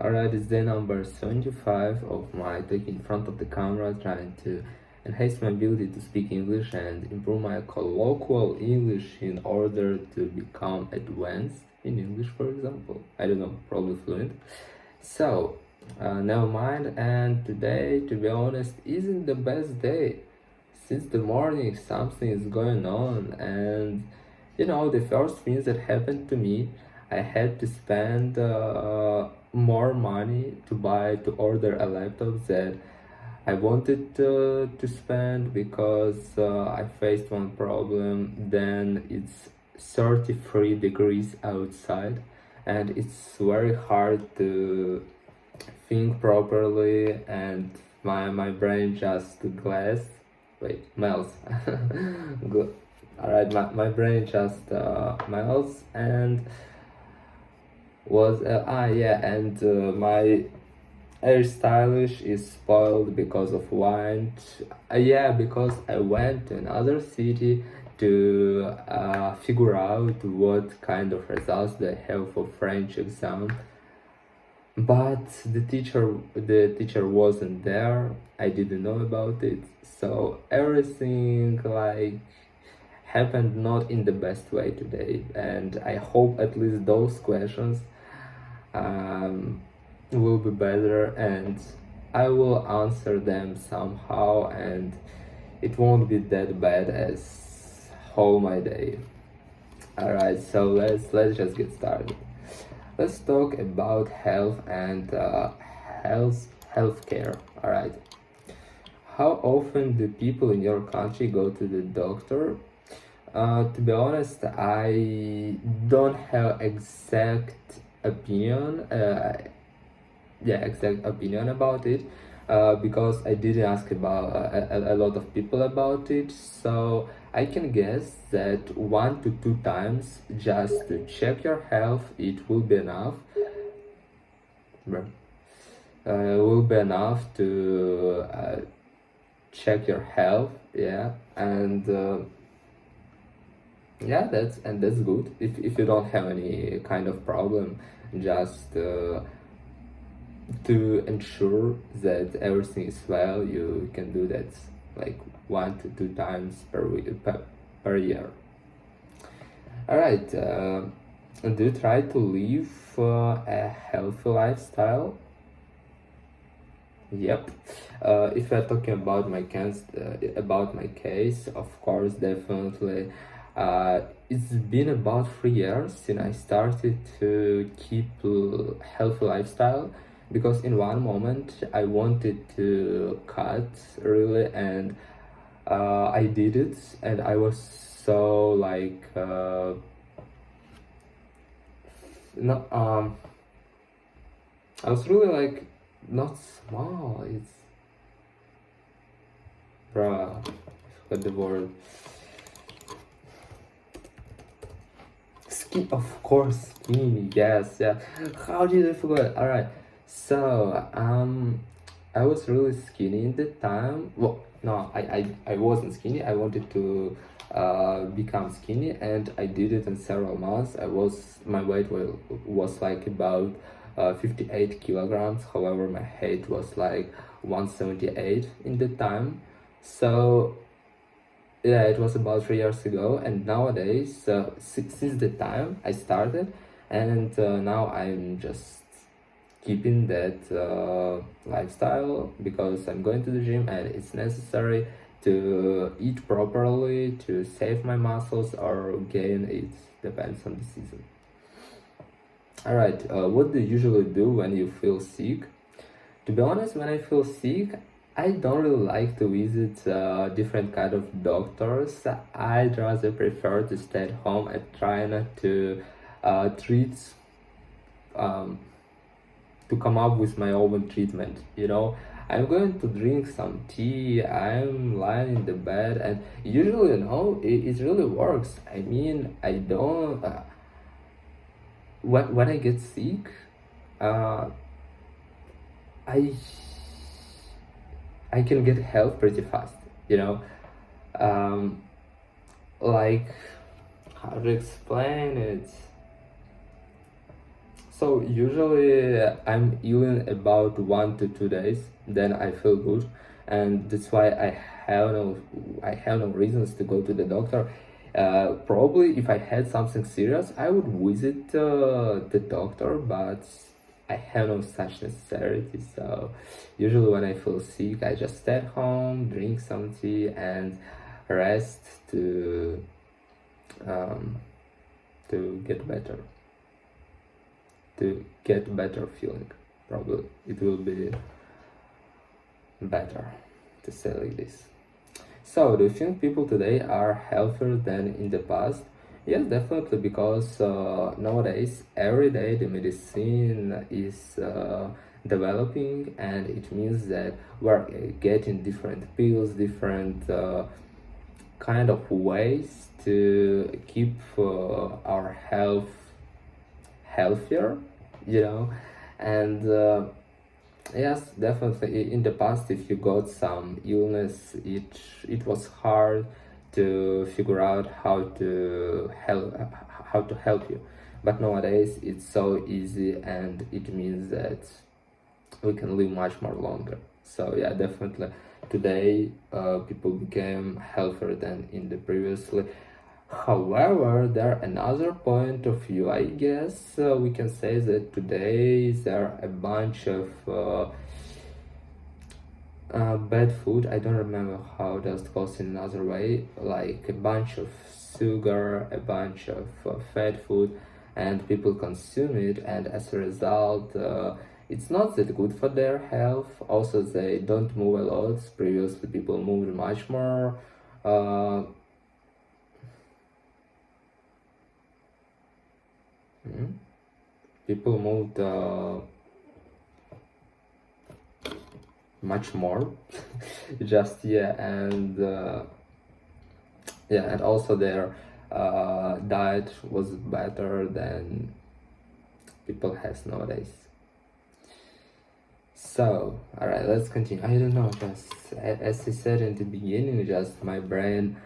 Alright, it's day number 75 of my talking in front of the camera, trying to enhance my ability to speak English and improve my colloquial English in order to become advanced in English, for example. I don't know, probably fluent. So, never mind. And today, to be honest, isn't the best day. Since the morning, something is going on, and the first things that happened to me, I had to spend more money to order a laptop that I wanted to spend because I faced one problem. Then it's 33 degrees outside, and it's very hard to think properly, and my brain just glass. Wait, melts. Good. Alright, my brain just melts and my hairstylish is spoiled because of wine. Because I went to another city to figure out what kind of results they have for French exam. But the teacher wasn't there. I didn't know about it. So everything happened not in the best way today, and I hope at least those questions will be better, and I will answer them somehow, and it won't be that bad as whole my day. Alright, so let's just get started. Let's talk about health and healthcare. Alright. How often do people in your country go to the doctor? To be honest, I don't have exact opinion. Exact opinion about it. Because I didn't ask about a lot of people about it, so I can guess that 1 to 2 times just to check your health, it will be enough. Will be enough to check your health, and that's good. If you don't have any kind of problem, just to ensure that everything is well, you can do that like 1 to 2 times per year. Alright, do you try to live a healthy lifestyle? Yep. If we're talking about my case, of course, definitely. It's been about 3 years since I started to keep a healthy lifestyle, because in one moment I wanted to cut really, and I did it, and I was so no I was really not small, it's bruh, I forgot the word. Of course, skinny, yes, yeah. How did I forget? Alright, so I was really skinny in the time. Well, no, I wasn't skinny. I wanted to become skinny, and I did it in several months. My weight was like about 58 kilograms. However, my height was like 178 in the time. So yeah, it was about 3 years ago, and nowadays, since the time I started, and now I'm just keeping that lifestyle because I'm going to the gym, and it's necessary to eat properly to save my muscles or gain it, depends on the season. Alright, what do you usually do when you feel sick? To be honest, when I feel sick, I don't really like to visit different kind of doctors. I'd rather prefer to stay at home and try not to treat to come up with my own treatment. I'm going to drink some tea, I'm lying in the bed, and usually, it really works. I mean, I don't when I get sick, I I can get help pretty fast, like, how to explain it? So usually I'm ill in about 1 to 2 days, then I feel good, and that's why I have no reasons to go to the doctor. Probably if I had something serious, I would visit the doctor, but I have no such necessity. So usually when I feel sick, I just stay at home, drink some tea, and rest um, to get better, to get better feeling. Probably it will be better to say like this. So, do you think people today are healthier than in the past? Yes, definitely, because nowadays, every day the medicine is developing, and it means that we're getting different pills, different kind of ways to keep our health healthier, you know, and yes, definitely. In the past, if you got some illness, it was hard to figure out how to help you. But nowadays, it's so easy, and it means that we can live much more longer. So yeah, definitely. Today, people became healthier than in the previously. However, there another point of view. I guess we can say that today there are a bunch of bad food. I don't remember how does it called in another way. Like a bunch of sugar, a bunch of fat food, and people consume it, and as a result, it's not that good for their health. Also, they don't move a lot. Previously, people moved much more. Uh, People moved much more. Just yeah, and yeah, and also their diet was better than people has nowadays. So, all right, let's continue. I don't know, just as I said in the beginning, just my brain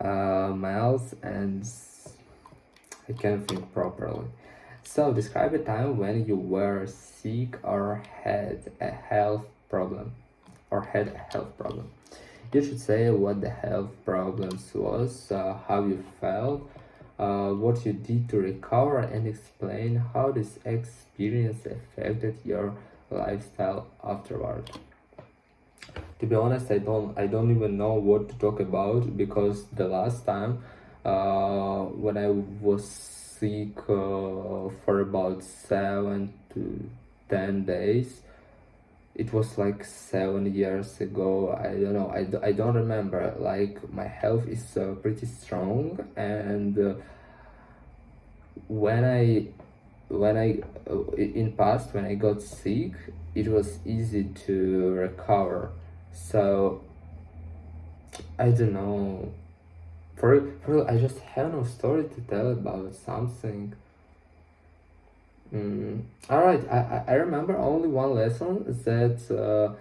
melts and I can't think properly. So, describe a time when you were sick or had a health problem. You should say what the health problems was, how you felt, what you did to recover, and explain how this experience affected your lifestyle afterward. To be honest, I don't even know what to talk about, because the last time when I was sick for about 7 to 10 days, it was like 7 years ago. I don't know, I don't remember. Like, my health is pretty strong, and when I in past, when I got sick, it was easy to recover. So I don't know, for real, I just have no story to tell about something. All right, I remember only one lesson that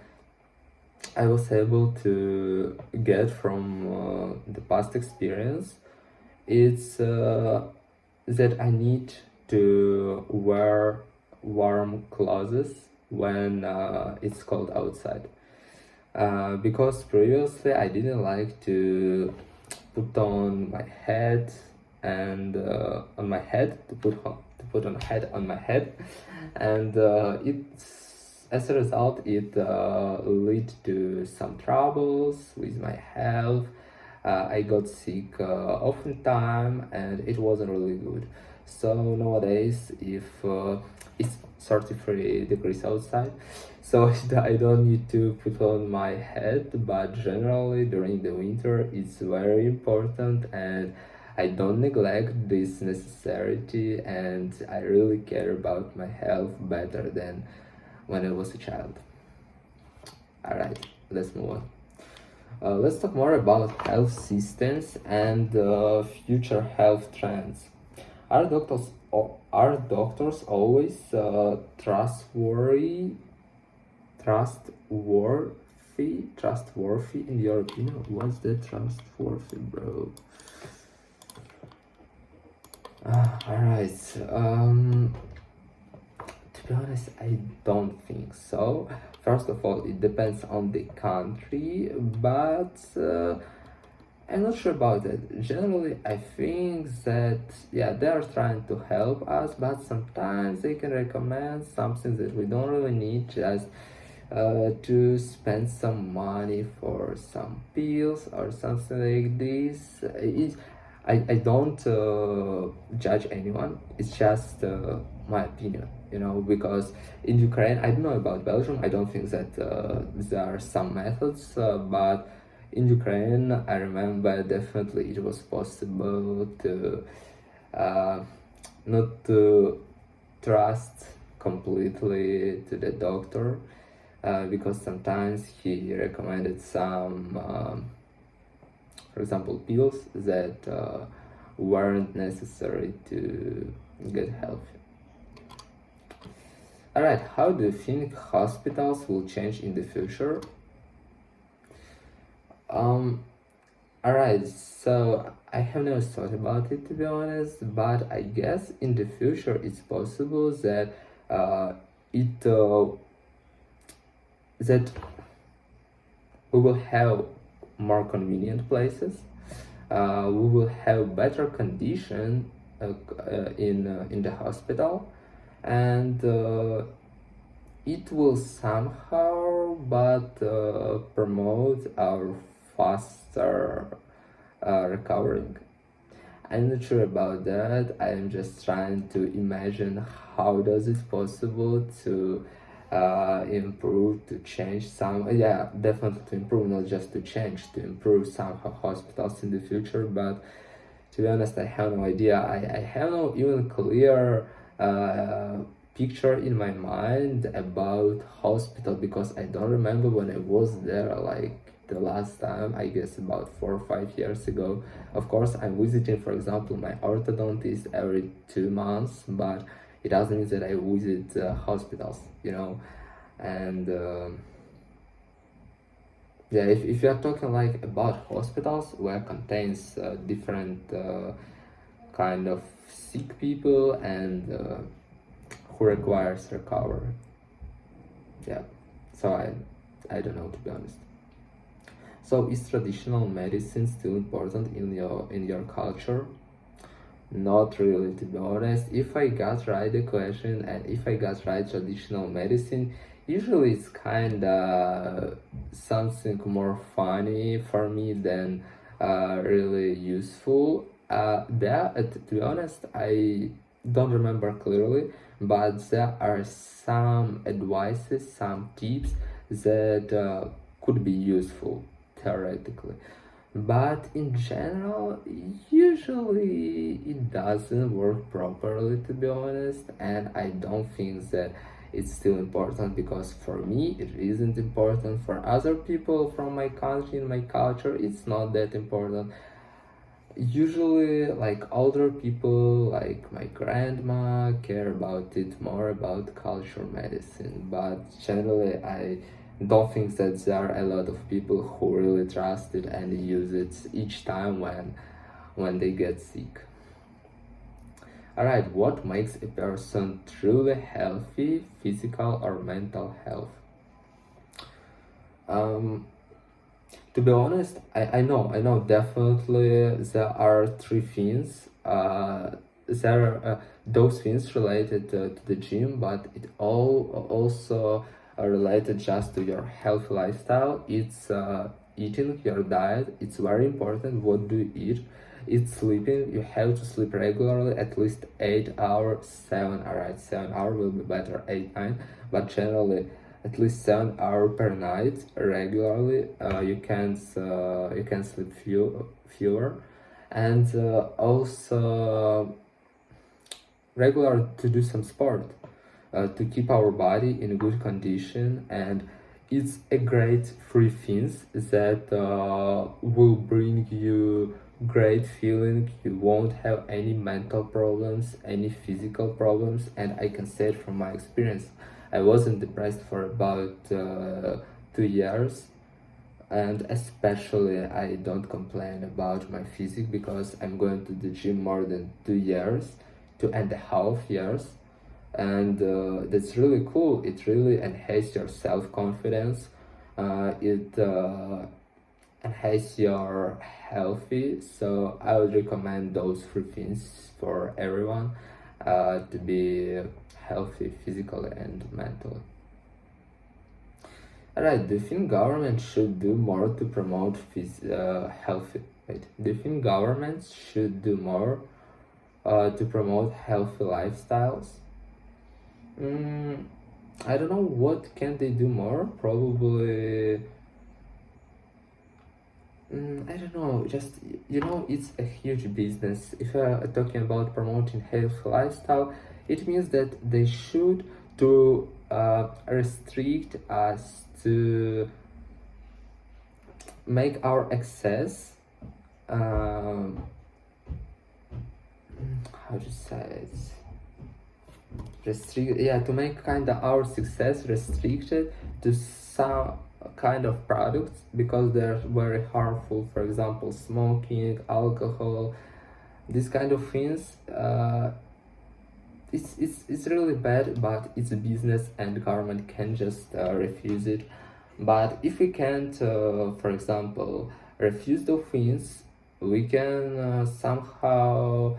I was able to get from the past experience. It's that I need to wear warm clothes when it's cold outside. Because previously I didn't like to put on my head and on my head to put on head on my head, and it's as a result it led to some troubles with my health. I got sick often time, and it wasn't really good. So nowadays, if it's 33 degrees outside, so I don't need to put on my head, but generally during the winter it's very important, and I don't neglect this necessity, and I really care about my health better than when I was a child. Alright, let's move on. Let's talk more about health systems and future health trends. Are doctors always trustworthy in your opinion? What's the trustworthy, bro? All right. be honest, I don't think so. First of all, it depends on the country, but I'm not sure about that. Generally, I think that yeah, they are trying to help us, but sometimes they can recommend something that we don't really need, just to spend some money for some pills or something like this. I don't judge anyone. It's just my opinion, because in Ukraine, I don't know about Belgium. I don't think that there are some methods, but in Ukraine, I remember definitely it was possible to uh, not to trust completely to the doctor, because sometimes he recommended some, for example, pills that weren't necessary to get healthy. Alright, how do you think hospitals will change in the future? Alright, so I have never thought about it, to be honest, but I guess in the future it's possible that it that we will have more convenient places. We will have better condition in the hospital, and it will somehow but promote our faster recovering. I'm not sure about that. I'm just trying to imagine how does it possible to improve, to change some, yeah, definitely to improve, not just to change, to improve some hospitals in the future. But to be honest, I have no idea. I have no even clear picture in my mind about hospital, because I don't remember when I was there, like the last time, I guess about 4 or 5 years ago. Of course, I'm visiting, for example, my orthodontist every 2 months, but it doesn't mean that I visit hospitals, and yeah, if you are talking like about hospitals where contains different kind of sick people and who requires recovery, yeah, so I don't know, to be honest. So is traditional medicine still important in your culture? Not really, to be honest. If I got right the question, and if I got right traditional medicine, usually it's kinda something more funny for me than really useful. To be honest, I don't remember clearly, but there are some advices, some tips that could be useful theoretically, but in general usually it doesn't work properly, to be honest, and I don't think that it's still important, because for me it isn't important. For other people from my country and my culture, it's not that important. Usually, like, older people like my grandma care about it more, about cultural medicine, but generally I don't think that there are a lot of people who really trust it and use it each time when they get sick. Alright, what makes a person truly healthy, physical or mental health? To be honest, I know definitely there are three things. There are those things related to the gym, but it all also related just to your healthy lifestyle. It's eating, your diet. It's very important. What do you eat? It's sleeping. You have to sleep regularly, at least 8 hours, 7. Alright, 7 hours will be better, 8, 9, but generally at least 7 hours per night regularly. You can sleep fewer, and also regular to do some sport to keep our body in good condition. And it's a great free things that will bring you great feeling. You won't have any mental problems, any physical problems, and I can say it from my experience. I wasn't depressed for about 2 years, and especially I don't complain about my physique, because I'm going to the gym more than 2 years, 2.5 years. and that's really cool. It really enhances your self-confidence. It enhance your healthy. So I would recommend those three things for everyone, to be healthy physically and mentally. Alright, do you think government should do more to promote healthy? Wait, do you think governments should do more to promote healthy lifestyles? I don't know, what can they do more? Probably, I don't know, just, it's a huge business. If you're talking about promoting healthy lifestyle, it means that they should to restrict us to make our access, how to say it, to make kind of our success restricted to some kind of products because they're very harmful. For example, smoking, alcohol, these kind of things. It's really bad, but it's a business and government can just refuse it. But if we can't, for example, refuse those things, we can somehow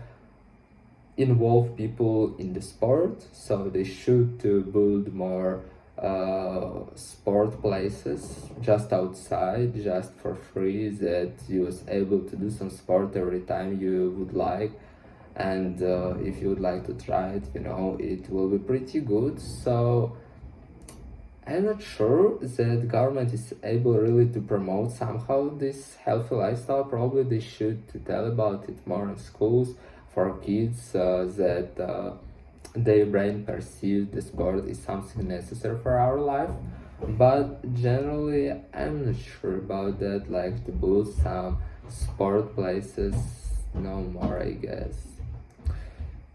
involve people in the sport. So they should to build more sport places just outside, just for free, that you was able to do some sport every time you would like. And if you would like to try it, it will be pretty good. So I'm not sure that government is able really to promote somehow this healthy lifestyle. Probably they should to tell about it more in schools for kids, that their brain perceives the sport is something necessary for our life. But generally, I'm not sure about that. Like to build some sport places, no more, I guess.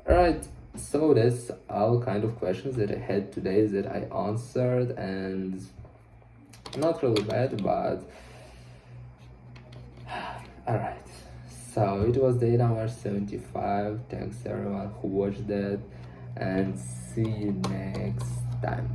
Alright, so that's all kind of questions that I had today that I answered, and not really bad, but alright. So it was day number 75. Thanks everyone who watched that, and see you next time.